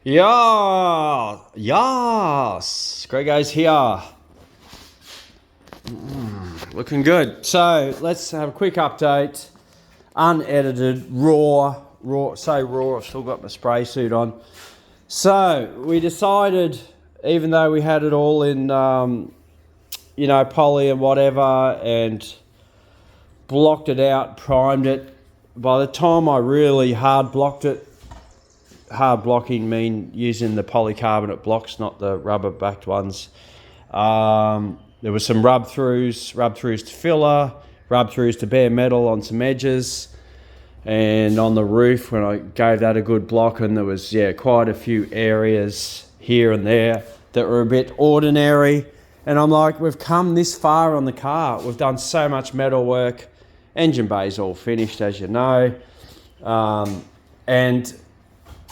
Yeah, yes. Grego's here. Looking good. So let's have a quick update. Unedited, raw. So raw. I've still got my spray suit on. So we decided, even though we had it all in, poly and whatever, and blocked it out, primed it. By the time I really hard blocked it, hard blocking mean using the polycarbonate blocks, not the rubber backed ones. There was some rub throughs to filler, rub throughs to bare metal on some edges, and on the roof when I gave that a good block, and there was quite a few areas here and there that were a bit ordinary. And I'm like, we've come this far on the car. We've done so much metal work. Engine bay's all finished, as you know, and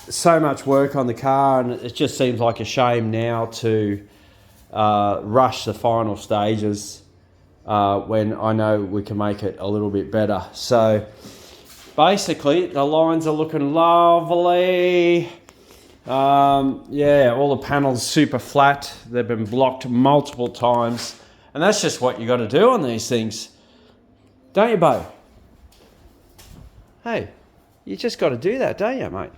so much work on the car, and it just seems like a shame now to rush the final stages when I know we can make it a little bit better. So basically the lines are looking lovely. All the panels super flat. They've been blocked multiple times, and that's just what you got to do on these things, don't you, Bo? Hey, you just got to do that, don't you, mate?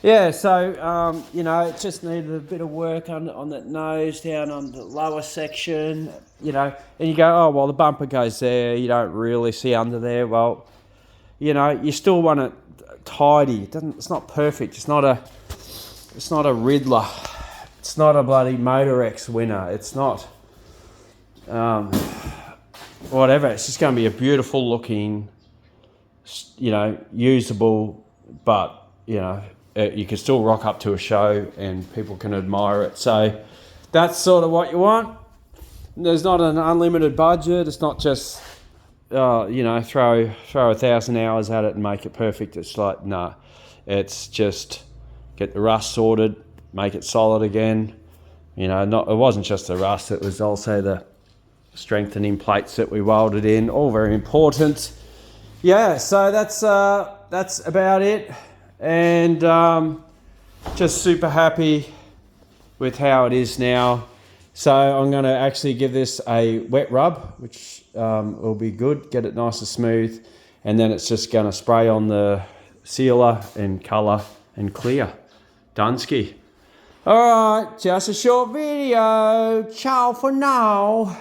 So it just needed a bit of work on that nose, down on the lower section, and you go, oh well, the bumper goes there, you don't really see under there. Well, you still want it tidy. It's not perfect. It's not a Riddler. It's not a bloody Motor X winner. It's not whatever. It's just going to be a beautiful looking, usable, but you can still rock up to a show and people can admire it. So that's sort of what you want. There's not an unlimited budget. It's not just throw 1,000 hours at it and make it perfect. It's like, nah, it's just get the rust sorted, make it solid again. It wasn't just the rust, it was also the strengthening plates that we welded in, all very important. So that's about it. And just super happy with how it is now. So I'm going to actually give this a wet rub, which will be good, get it nice and smooth, and then it's just going to spray on the sealer and colour and clear. Dunsky. All right, just a short video. Ciao for now.